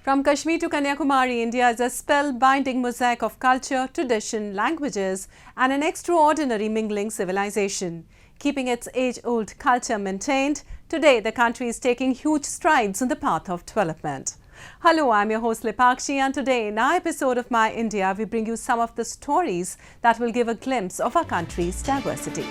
From Kashmir to Kanyakumari, India is a spellbinding mosaic of culture, tradition, languages, and an extraordinary mingling civilization. Keeping its age-old culture maintained, today the country is taking huge strides in the path of development. Hello, I'm your host Lipakshi, and today in our episode of My India, we bring you some of the stories that will give a glimpse of our country's diversity.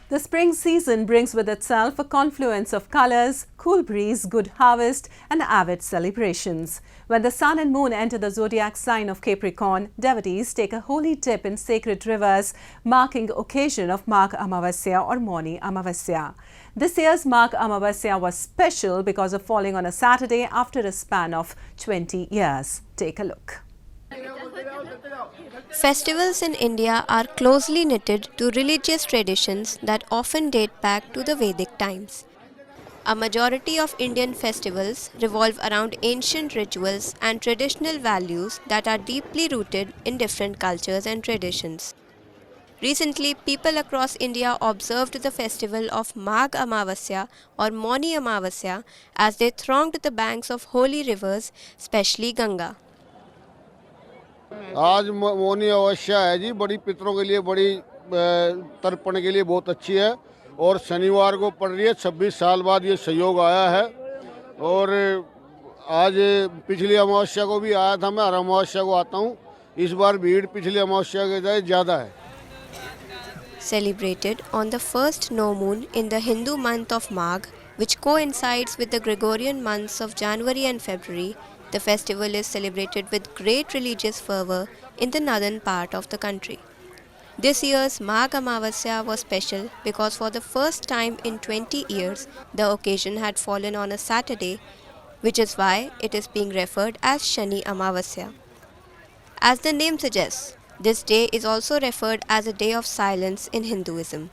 The spring season brings with itself a confluence of colours, cool breeze, good harvest and avid celebrations. When the sun and moon enter the zodiac sign of Capricorn, devotees take a holy dip in sacred rivers, marking the occasion of Magh Amavasya or Mauni Amavasya. This year's Magh Amavasya was special because of falling on a Saturday after a span of 20 years. Take a look. Festivals in India are closely knitted to religious traditions that often date back to the Vedic times. A majority of Indian festivals revolve around ancient rituals and traditional values that are deeply rooted in different cultures and traditions. Recently, people across India observed the festival of Magh Amavasya or Mauni Amavasya as they thronged the banks of holy rivers, especially Ganga. आज मौनी अमावस्या है जी, बड़ी पितरों के लिए बड़ी तर्पण के लिए बहुत अच्छी है और शनिवार को पड़ रही है। 26 साल बाद ये संयोग आया है और आज पिछली अमावस्या को भी आया था, मैं हर अमावस्या को आता हूँ। इस बार भीड़ पिछली अमावस्या के जाए ज़्यादा है। Celebrated on the first no moon in the Hindu month of Magh, which coincides with the Gregorian months of January and February, the festival is celebrated with great religious fervour in the northern part of the country. This year's Magh Amavasya was special because for the first time in 20 years, the occasion had fallen on a Saturday, which is why it is being referred as Shani Amavasya. As the name suggests, this day is also referred as a day of silence in Hinduism.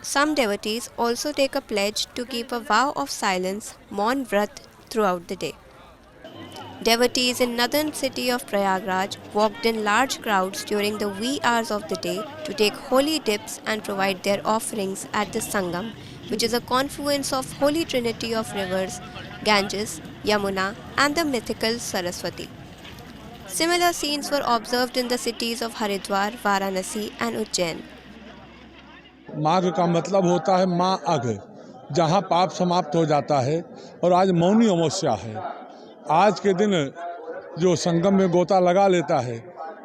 Some devotees also take a pledge to keep a vow of silence, Maun Vrat, throughout the day. Devotees in northern city of Prayagraj walked in large crowds during the wee hours of the day to take holy dips and provide their offerings at the Sangam, which is a confluence of holy trinity of rivers, Ganges, Yamuna and the mythical Saraswati. Similar scenes were observed in the cities of Haridwar, Varanasi and Ujjain. माघ का मतलब होता है माँ अघ, जहाँ पाप समाप्त हो जाता है और आज मौनी अमावस्या है। आज के दिन जो संगम में गोता लगा लेता है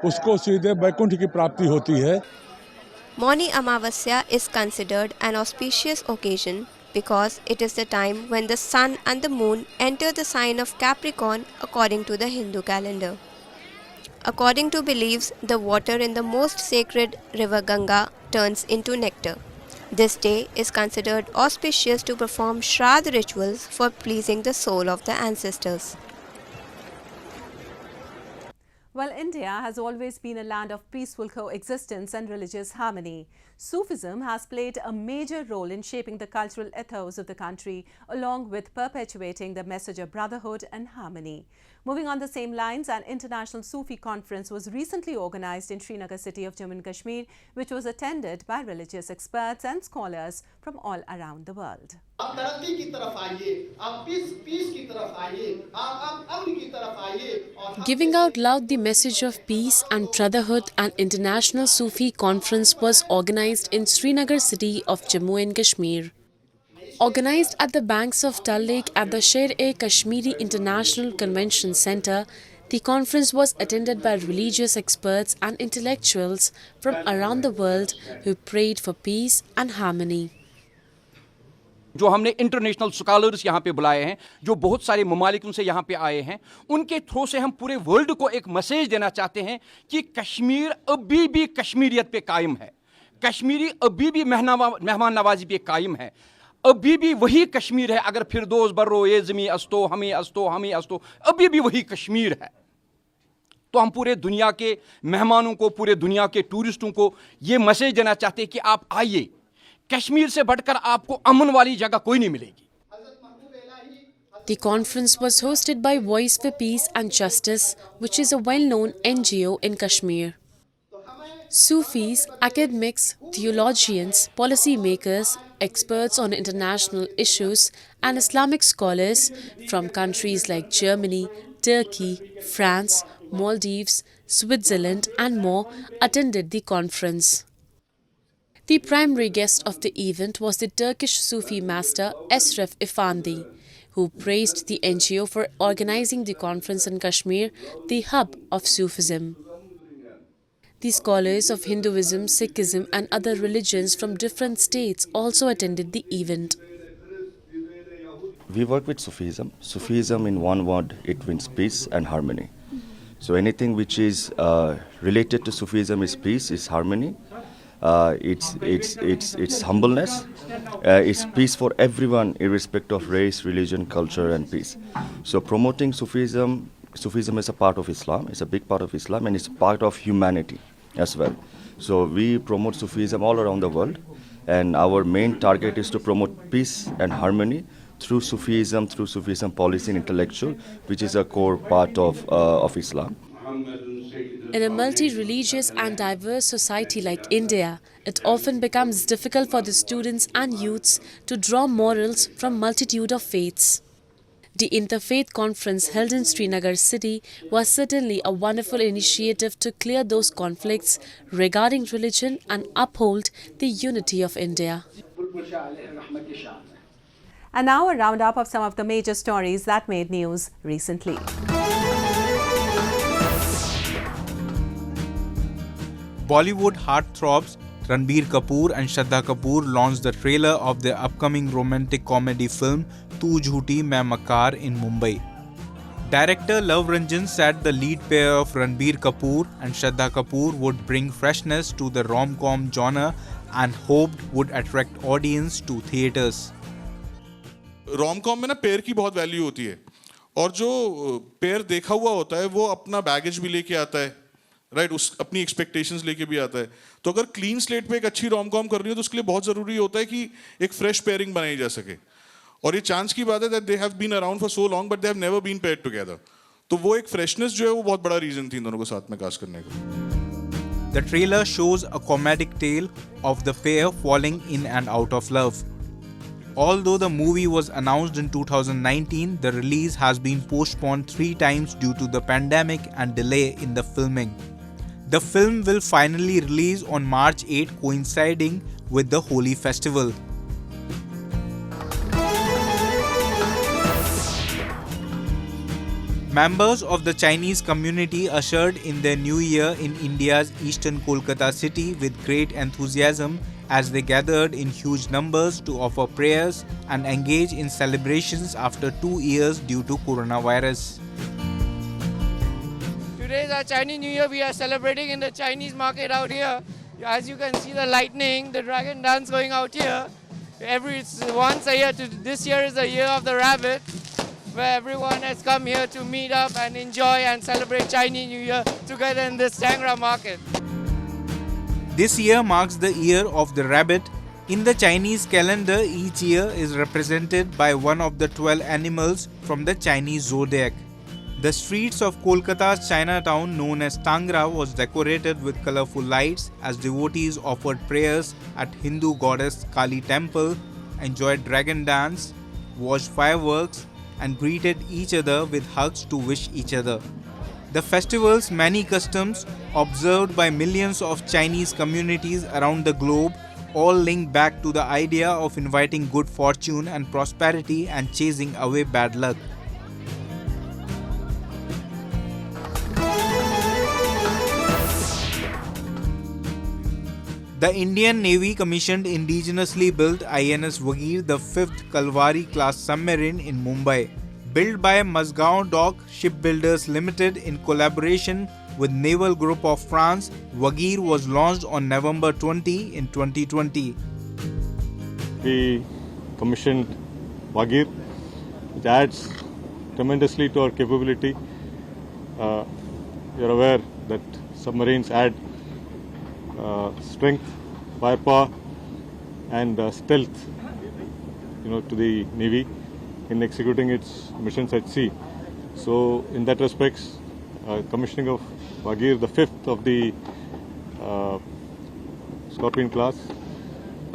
उसको सीधे वैकुंठ की प्राप्ति होती है। Mauni Amavasya is considered an auspicious occasion because it is the time when the sun and the moon enter the sign of Capricorn according to the Hindu calendar. According to beliefs, the water in the most sacred river Ganga turns into nectar. This day is considered auspicious to perform Shraddh rituals for pleasing the soul of the ancestors. Well, India has always been a land of peaceful coexistence and religious harmony. Sufism has played a major role in shaping the cultural ethos of the country, along with perpetuating the message of brotherhood and harmony. Moving on the same lines, an International Sufi Conference was recently organized in Srinagar city of Jammu Kashmir, which was attended by religious experts and scholars from all around the world. Giving out loud the message of peace and brotherhood, an International Sufi Conference was organized in Srinagar city of Jammu and Kashmir. Organized at the banks of Dal Lake at the Sher-e-Kashmiri International Convention Centre, the conference was attended by religious experts and intellectuals from around the world who prayed for peace and harmony. जो हमने international scholars यहाँ पे बुलाए हैं, जो बहुत सारे ममालिक से यहाँ पे आए हैं, उनके थ्रू से हम पूरे वर्ल्ड को एक मैसेज देना चाहते हैं कि कश्मीर अभी भी कश्मीरियत पे कायम है, कश्मीरी अभी भी मेहमान नवाजी पे कायम है, अभी भी वही कश्मीर है। अगर फिर दोस्त बर्रो ये ज़मीं अस्तो हमें अस्तो हमें अस्तो, अभी भी वही कश्मीर है। तो हम पूरे दुनिया के मेहमानों को, पूरे दुनिया के टूरिस्टों को ये मैसेज देना चाहते हैं कि आप आइए, कश्मीर से बढ़कर आपको अमन वाली जगह कोई नहीं मिलेगी। The conference was hosted by Voice for Peace and Justice, which is a well-known NGO in Kashmir. Sufis, academics, theologians, policymakers, experts on international issues and Islamic scholars from countries like Germany, Turkey, France, Maldives, Switzerland and more attended the conference. The primary guest of the event was the Turkish Sufi master Esref Efendi, who praised the NGO for organizing the conference in Kashmir, the hub of Sufism. The scholars of Hinduism, Sikhism and other religions from different states also attended the event. We work with Sufism. Sufism, in one word, it means peace and harmony. So anything which is related to Sufism is peace, is harmony. It's humbleness. It's peace for everyone, irrespective of race, religion, culture, and peace. So promoting Sufism is a part of Islam. It's a big part of Islam, and it's part of humanity as well. So we promote Sufism all around the world, and our main target is to promote peace and harmony through Sufism policy and intellectual, which is a core part of Islam. In a multi-religious and diverse society like India, it often becomes difficult for the students and youths to draw morals from multitude of faiths. The Interfaith Conference held in Srinagar city was certainly a wonderful initiative to clear those conflicts regarding religion and uphold the unity of India. And now a roundup of some of the major stories that made news recently. Bollywood heartthrobs Ranbir Kapoor and Shraddha Kapoor launched the trailer of their upcoming romantic comedy film Tu Jhooti Main Makar in Mumbai. Director Love Ranjan said the lead pair of Ranbir Kapoor and Shraddha Kapoor would bring freshness to the rom-com genre and hoped would attract audience to theatres. Rom-com में ना pair की बहुत value होती है और जो pair देखा हुआ होता है वो अपना बैगेज भी लेके आता है, राइट, उस अपनी एक्सपेक्टेशंस लेके भी आता है. तो अगर क्लीन स्लेट पे एक अच्छी रोम-कॉम कर रही हो तो उसके लिए बहुत ज़रूरी होता है कि एक फ्रेश पेयरिंग बनाई जा सके. और ये चांस की बात है that they have been around for so long but they have never been paired together. तो वो एक फ्रेशनेस जो है वो बहुत बड़ा रीजन थी इन दोनों को साथ में कास्ट करने का. The trailer shows a comedic tale of the pair falling in and out of love. Although the movie was announced in 2019, the release has been postponed 3 times due to the pandemic and delay in the filming. The film will finally release on March 8, coinciding with the Holi festival. Members of the Chinese community ushered in their new year in India's eastern Kolkata city with great enthusiasm as they gathered in huge numbers to offer prayers and engage in celebrations after 2 years due to coronavirus. Today is our Chinese New Year. We are celebrating in the Chinese market out here. As you can see the lightning, the dragon dance going out here. Once a year. This year is the year of the rabbit, where everyone has come here to meet up and enjoy and celebrate Chinese New Year together in this Tangra market. This year marks the year of the rabbit. In the Chinese calendar, each year is represented by one of the 12 animals from the Chinese zodiac. The streets of Kolkata's Chinatown, known as Tangra, was decorated with colorful lights as devotees offered prayers at Hindu goddess Kali temple, enjoyed dragon dance, watched fireworks, and greeted each other with hugs to wish each other. The festival's many customs, observed by millions of Chinese communities around the globe, all link back to the idea of inviting good fortune and prosperity and chasing away bad luck. The Indian Navy commissioned indigenously built INS Wagir, the 5th Kalvari class submarine in Mumbai. Built by Mazgaon Dock Shipbuilders Limited in collaboration with Naval Group of France, Wagir was launched on November 20 in 2020. We commissioned Wagir, which adds tremendously to our capability. You're aware that submarines add strength, firepower, and stealth, to the Navy in executing its missions at sea. So, in that respect, commissioning of Wagir, the 5th of the Scorpion class,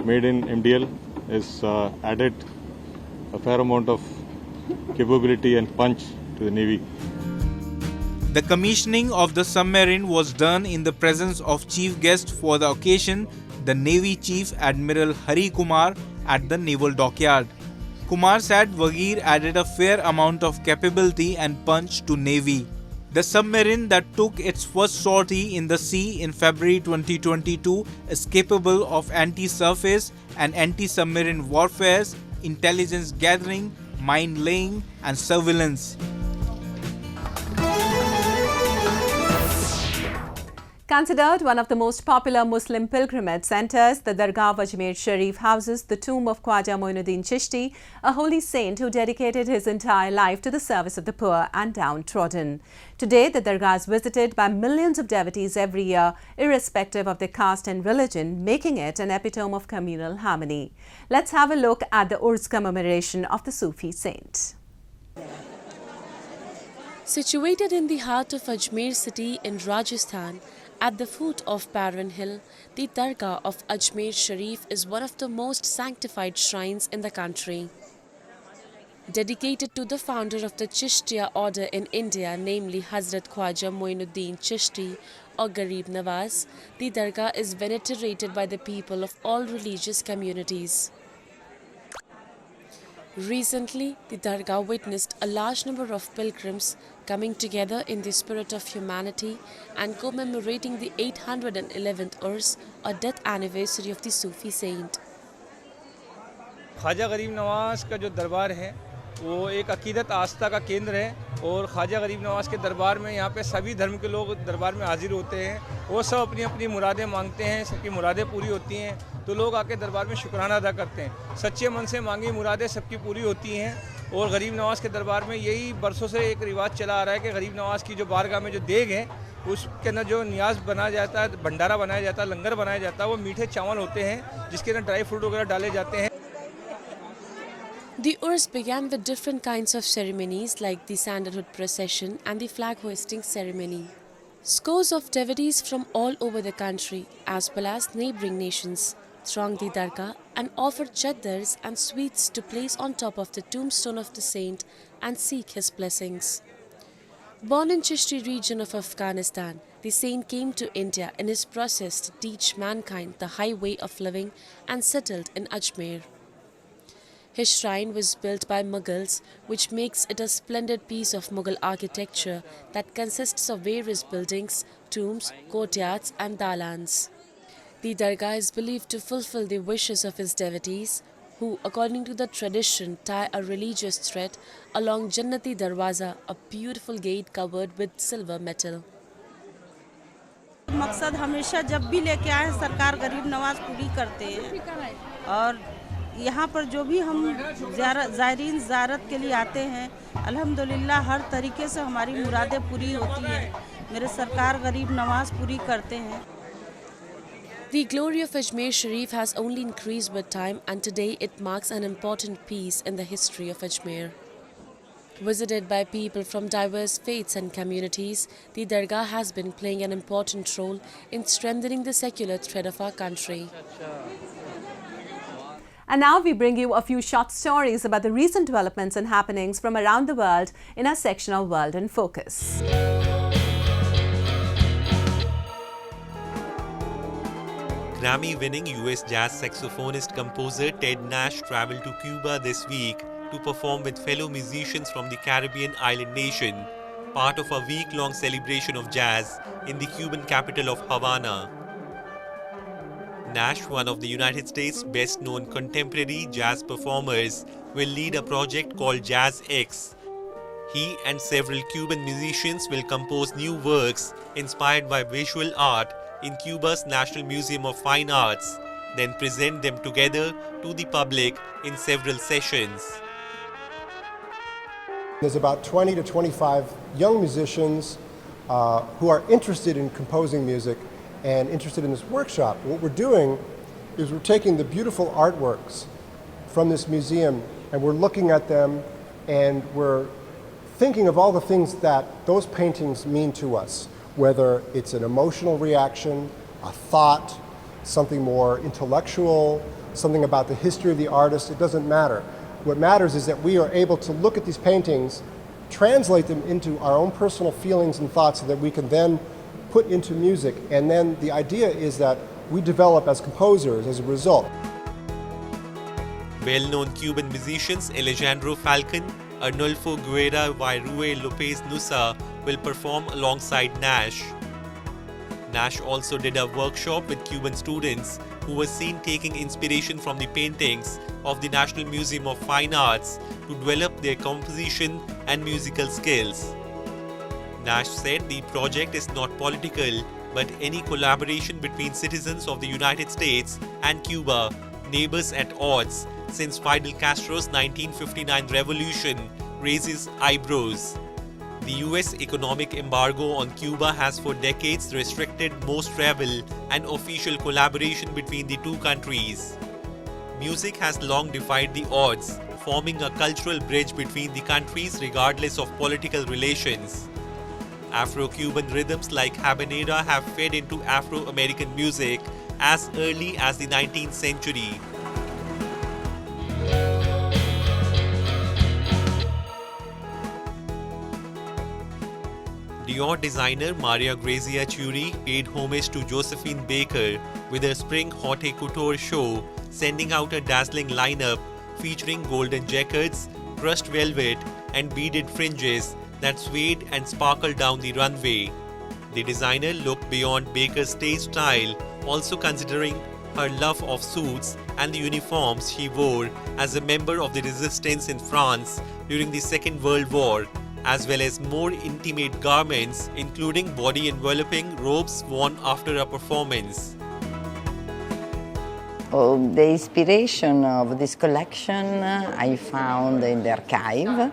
made in MDL, has added a fair amount of capability and punch to the Navy. The commissioning of the submarine was done in the presence of chief guest for the occasion, the Navy Chief Admiral Hari Kumar at the Naval Dockyard. Kumar said Vagir added a fair amount of capability and punch to Navy. The submarine that took its first sortie in the sea in February 2022 is capable of anti-surface and anti-submarine warfare, intelligence gathering, mine laying and surveillance. Considered one of the most popular Muslim pilgrimage centers, the Dargah of Ajmer Sharif houses the tomb of Khwaja Moinuddin Chishti, a holy saint who dedicated his entire life to the service of the poor and downtrodden. Today, the Dargah is visited by millions of devotees every year, irrespective of their caste and religion, making it an epitome of communal harmony. Let's have a look at the Urs commemoration of the Sufi saint. Situated in the heart of Ajmer city in Rajasthan, at the foot of Pradhan hill, the Dargah of Ajmer Sharif is one of the most sanctified shrines in the country. Dedicated to the founder of the Chishtiya order in India, namely Hazrat Khwaja Moinuddin Chishti or Garib Nawaz, the Dargah is venerated by the people of all religious communities. Recently, the Dargah witnessed a large number of pilgrims coming together in the spirit of humanity and commemorating the 811th Urs or death anniversary of the Sufi saint. Khwaja गरीब नवाज का जो दरबार है वो एक अकीदत आस्था का केंद्र है और ख्वाजा गरीब नवाज के दरबार में यहाँ पे सभी धर्म के लोग दरबार में हाजिर होते हैं। वो सब अपनी अपनी मुरादें मांगते हैं, सबकी मुरादें पूरी होती हैं तो लोग आके दरबार में शुक्राना अदा करते हैं। सच्चे मन से मांगी मुरादें सबकी पूरी होती हैं और गरीब नवाज के दरबार में यही बरसों से एक रिवाज चला आ रहा है कि गरीब नवाज की जो बारगाह में जो देग है उसके अंदर जो नियाज बनाया जाता है, भंडारा बनाया जाता है, लंगर बनाया जाता है, वो मीठे चावल होते हैं जिसके अंदर ड्राई फ्रूट वगैरह डाले जाते हैं। The Urs began with different kinds of ceremonies like the sandalwood procession and the flag hoisting ceremony. Scores of devotees from all over the country as well as neighbouring nations thronged the Dargah and offered chaddars and sweets to place on top of the tombstone of the saint and seek his blessings. Born in Chishti region of Afghanistan, the saint came to India in his process to teach mankind the high way of living and settled in Ajmer. His shrine was built by Mughals, which makes it a splendid piece of Mughal architecture that consists of various buildings, tombs, courtyards and dalans. The Dargah is believed to fulfill the wishes of his devotees, who, according to the tradition, tie a religious thread along Jannati Darwaza, a beautiful gate covered with silver metal. मकसद हमेशा जब भी लेके आए सरकार गरीब नवाज पूरी करते हैं और यहाँ पर जो भी हम ज़ायरीन ज़ियारत के लिए आते हैं अल्हम्दुलिल्लाह हर तरीके से हमारी मुरादें पूरी होती हैं। मेरे सरकार गरीब नवाज पूरी करते हैं। The glory of Ajmer Sharif has only increased with time and today it marks an important piece in the history of Ajmer. Visited by people from diverse faiths and communities, the Dargah has been playing an important role in strengthening the secular thread of our country. And now we bring you a few short stories about the recent developments and happenings from around the world in our section of World in Focus. Grammy-winning US jazz saxophonist-composer Ted Nash traveled to Cuba this week to perform with fellow musicians from the Caribbean island nation, part of a week-long celebration of jazz in the Cuban capital of Havana. Nash, one of the United States' best-known contemporary jazz performers, will lead a project called Jazz X. He and several Cuban musicians will compose new works inspired by visual art in Cuba's National Museum of Fine Arts, then present them together to the public in several sessions. There's about 20 to 25 young musicians who are interested in composing music and interested in this workshop. What we're doing is we're taking the beautiful artworks from this museum and we're looking at them and we're thinking of all the things that those paintings mean to us, whether it's an emotional reaction, a thought, something more intellectual, something about the history of the artist. It doesn't matter. What matters is that we are able to look at these paintings, translate them into our own personal feelings and thoughts so that we can then put into music. And then the idea is that we develop as composers as a result. Well-known Cuban musicians Alejandro Falcon, Arnulfo Guerra Vairue Lopez Nusa will perform alongside Nash. Nash also did a workshop with Cuban students who were seen taking inspiration from the paintings of the National Museum of Fine Arts to develop their composition and musical skills. Nash said the project is not political, but any collaboration between citizens of the United States and Cuba, neighbors at odds, since Fidel Castro's 1959 revolution, raises eyebrows. The US economic embargo on Cuba has for decades restricted most travel and official collaboration between the two countries. Music has long defied the odds, forming a cultural bridge between the countries regardless of political relations. Afro-Cuban rhythms like habanera have fed into Afro-American music as early as the 19th century. Dior designer Maria Grazia Chiuri paid homage to Josephine Baker with her spring haute couture show, sending out a dazzling lineup featuring golden jackets, crushed velvet, and beaded fringes that swayed and sparkled down the runway. The designer looked beyond Baker's stage style, also considering her love of suits and the uniforms she wore as a member of the resistance in France during the Second World War, as well as more intimate garments, including body-enveloping robes worn after a performance. The inspiration of this collection I found in the archive,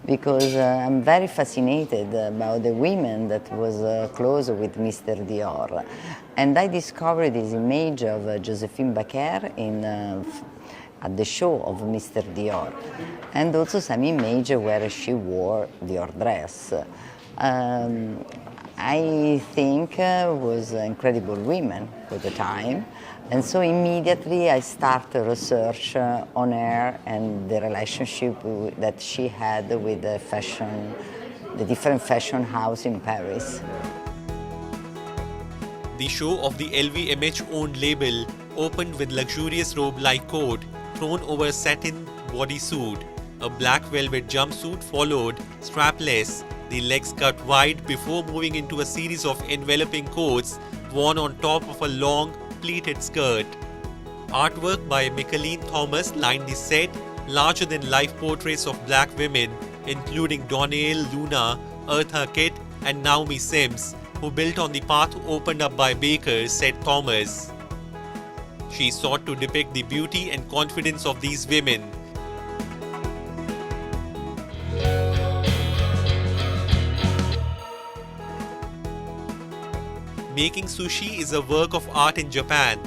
because I'm very fascinated about the women that was close with Mr. Dior. And I discovered this image of Josephine Baker at the show of Mr. Dior, and also some image where she wore Dior dress. I think was incredible women for the time, and so immediately I started research on her and the relationship that she had with the different fashion house in Paris. The show of the LVMH-owned label opened with luxurious robe-like coat thrown over a satin bodysuit. A black velvet jumpsuit followed, strapless, the legs cut wide before moving into a series of enveloping coats worn on top of a long, pleated skirt. Artwork by Micheline Thomas lined the set, larger-than-life portraits of black women, including Donnell Luna, Eartha Kitt, and Naomi Sims, who built on the path opened up by Baker, said Thomas. She sought to depict the beauty and confidence of these women. Making sushi is a work of art in Japan.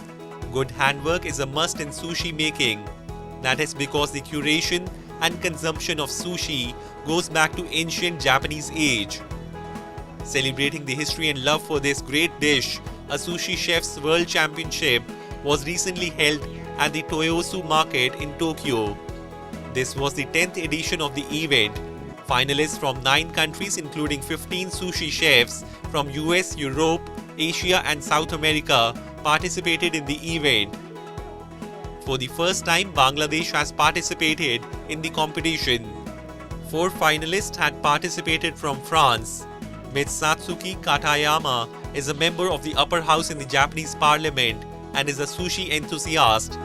Good handwork is a must in sushi making. That is because the curation and consumption of sushi goes back to ancient Japanese age. Celebrating the history and love for this great dish, a sushi chef's world championship was recently held at the Toyosu market in Tokyo. This was the 10th edition of the event. Finalists from 9 countries including 15 sushi chefs from US, Europe, Asia and South America participated in the event. For the first time, Bangladesh has participated in the competition. 4 finalists had participated from France. Mitsatsuki Katayama is a member of the upper house in the Japanese parliament and is a sushi enthusiast.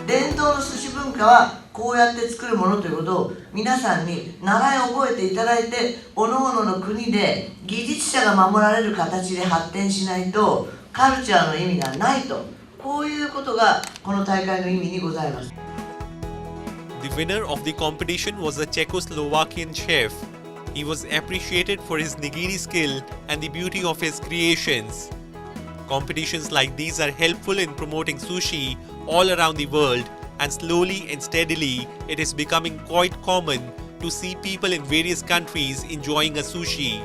伝統の寿司文化はこうやって作るものということを皆さんに習い覚えていただいて、各々の国で技術者が守られる形で発展しないとカルチャーの意味がないと、こういうことがこの大会の意味にございます。 The winner of the competition was a Czechoslovakian chef. He was appreciated for his nigiri skill and the beauty of his creations. Competitions like these are helpful in promoting sushi all around the world, and slowly and steadily it is becoming quite common to see people in various countries enjoying a sushi.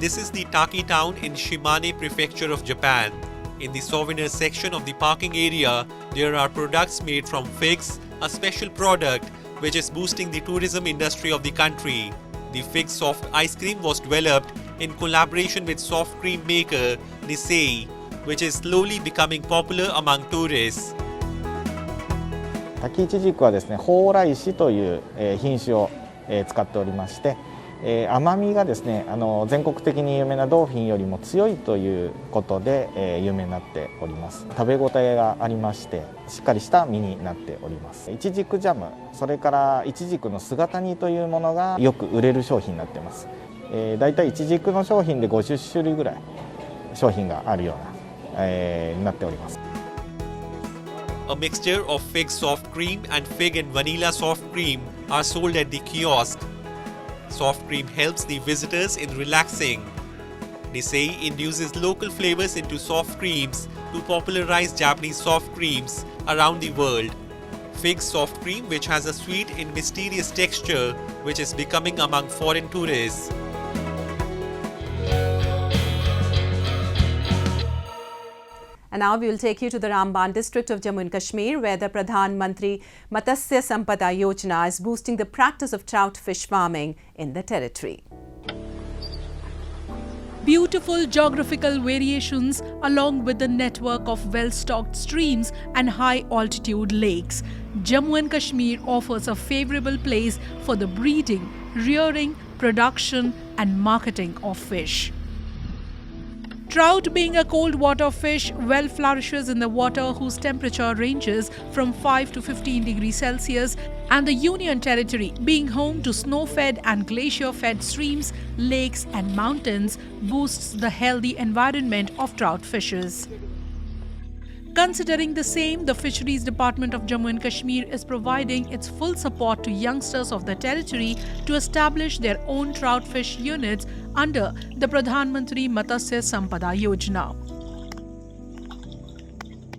This is the Taki town in Shimane Prefecture of Japan. In the souvenir section of the parking area, there are products made from figs, a special product which is boosting the tourism industry of the country. The fig soft ice cream was developed in collaboration with soft cream maker Nisei, which is slowly becoming popular among tourists. 滝いちじくはですね、蓬莱石という品種を使っておりまして、甘みがですね、全国的に有名なドーフィンよりも強いということで有名になっております。食べ応えがありまして、しっかりした実になっております。いちじくジャム、それからいちじくの姿煮というものがよく売れる商品になっています。だいたいいちじくの商品で50種類ぐらい商品があるような、なっております。A mixture of fig soft cream and fig and vanilla soft cream are sold at the kiosk. Soft cream helps the visitors in relaxing. Nisei induces local flavors into soft creams to popularize Japanese soft creams around the world. Fig soft cream, which has a sweet and mysterious texture, which is becoming among foreign tourists. And now we will take you to the Ramban district of Jammu and Kashmir, where the Pradhan Mantri Matasya Sampada Yojana is boosting the practice of trout fish farming in the territory. Beautiful geographical variations along with the network of well-stocked streams and high-altitude lakes, Jammu and Kashmir offers a favorable place for the breeding, rearing, production and marketing of fish. Trout, being a cold water fish, well flourishes in the water whose temperature ranges from 5 to 15 degrees Celsius, and the Union Territory, being home to snow-fed and glacier-fed streams, lakes and mountains, boosts the healthy environment of trout fishes. Considering the same, the Fisheries Department of Jammu and Kashmir is providing its full support to youngsters of the territory to establish their own trout fish units under the Pradhan Mantri Matasya Sampada Yojana.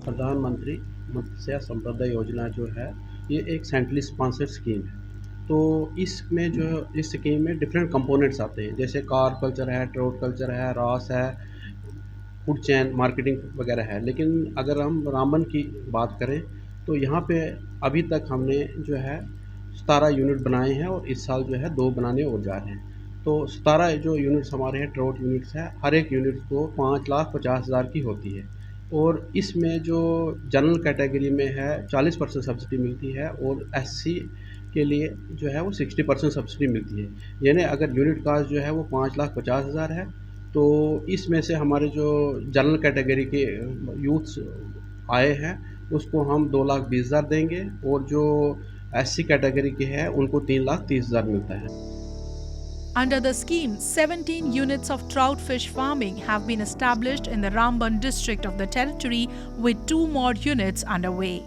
प्रधान मंत्री मत्स्य संपदा योजना जो है ये एक centrally sponsored scheme है। तो इसमें जो इस स्कीम में डिफरेंट कंपोनेंट्स आते हैं, जैसे कार्प कल्चर है, ट्राउट कल्चर है, रॉस है, फूड चेन मार्केटिंग वगैरह है। लेकिन अगर हम रामबन की बात करें तो यहाँ पे अभी तक हमने जो है 17 यूनिट बनाए हैं और इस साल जो है 2 बनाने और जा रहे हैं। तो 17 जो यूनिट्स हमारे हैं ट्राउट यूनिट्स हैं, हर एक यूनिट को 5,50,000 की होती है और इसमें जो जनरल कैटेगरी में है 40% सब्सिडी मिलती है और एससी के लिए जो है वो 60% सब्सिडी मिलती है। यानी अगर यूनिट कास्ट जो है वो 5,50,000 है तो इसमें से हमारे जो जनरल कैटेगरी के यूथ्स आए हैं उसको हम 2,20,000 देंगे और जो एससी कैटेगरी के हैं उनको 3,30,000 मिलता है। Under the scheme, 17 units of trout fish farming have been established in the Ramban district of the territory, with 2 more units underway.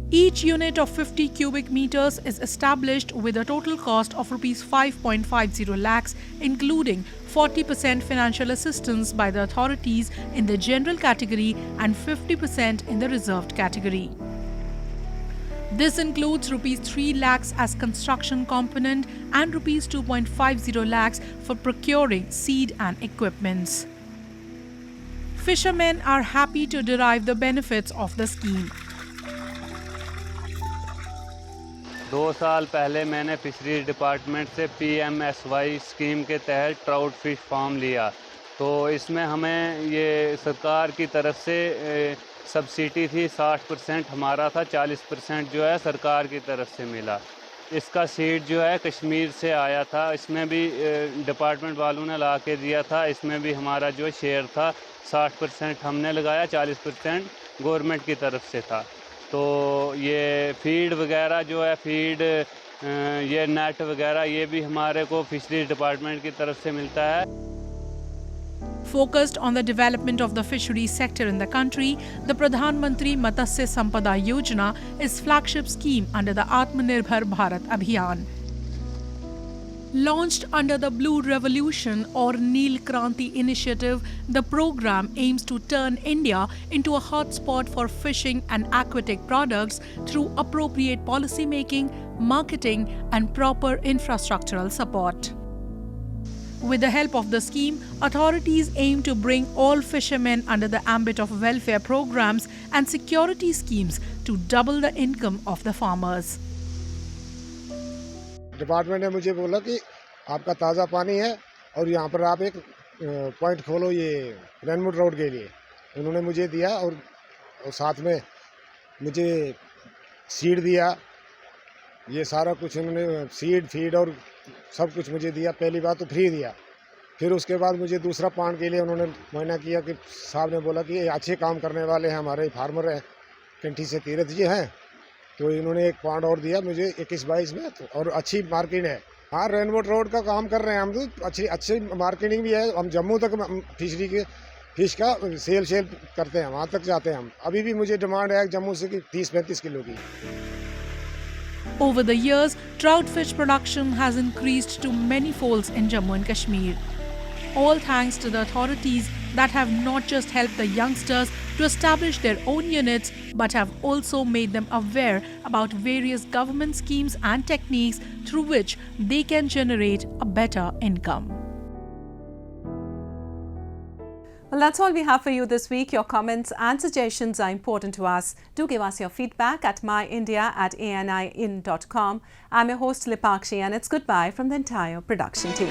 Each unit of 50 cubic meters is established with a total cost of Rs 5.50 lakhs, including 40% financial assistance by the authorities in the general category and 50% in the reserved category. This includes Rs 3 lakhs as construction component and Rs 2.50 lakhs for procuring seed and equipments. Fishermen are happy to derive the benefits of the scheme. 2 साल पहले मैंने fisheries department से PMSY scheme के तहत trout fish farm लिया, तो इसमें हमें ये सरकार की तरफ से सब्सिडी थी। 60% हमारा था, 40% जो है सरकार की तरफ से मिला। इसका सीड जो है कश्मीर से आया था, इसमें भी डिपार्टमेंट वालों ने ला के दिया था। इसमें भी हमारा जो शेयर था 60% हमने लगाया, 40% गवर्नमेंट की तरफ से था। तो ये फीड वगैरह जो है ये नेट वगैरह ये भी हमारे को फिशरीज डिपार्टमेंट की तरफ से मिलता है। Focused on the development of the fisheries sector in the country, the Pradhan Mantri Matasya Sampada Yojana is flagship scheme under the Atmanirbhar Bharat Abhiyan. Launched under the Blue Revolution or Neel Kranti initiative, the program aims to turn India into a hotspot for fishing and aquatic products through appropriate policy making, marketing and proper infrastructural support. With the help of the scheme, authorities aim to bring all fishermen under the ambit of welfare programs and security schemes to double the income of the farmers. Department ने मुझे बोला कि आपका ताज़ा पानी है और यहाँ पर आप एक पॉइंट खोलो ये रेनवुड रोड के लिए। उन्होंने मुझे दिया और साथ में मुझे सीड दिया, ये सारा कुछ उन्होंने सीड फीड और सब कुछ मुझे दिया। पहली बात तो फ्री दिया, फिर उसके बाद मुझे दूसरा पान के लिए उन्होंने मुआयना किया कि साहब ने बोला कि ये अच्छे काम करने वाले हैं, हमारे फार्मर हैं, कंठी से तीरथ जी हैं, तो इन्होंने एक पाउंड और दिया मुझे 21-22 में, और अच्छी मार्केट है। हाँ, रेनवुड रोड का काम कर रहे हैं हम, तो अच्छी मार्केटिंग भी है। हम जम्मू तक फिशरी के फिश का सेल करते हैं, वहाँ तक जाते हैं हम। अभी भी मुझे डिमांड है जम्मू से कि 30-35 किलो की। Over the years, trout fish production has increased to many folds in Jammu and Kashmir. All thanks to the authorities that have not just helped the youngsters to establish their own units, but have also made them aware about various government schemes and techniques through which they can generate a better income. Well, that's all we have for you this week. Your comments and suggestions are important to us. Do give us your feedback at myindia@aniin.com. I'm your host Lipakshi, and it's goodbye from the entire production team.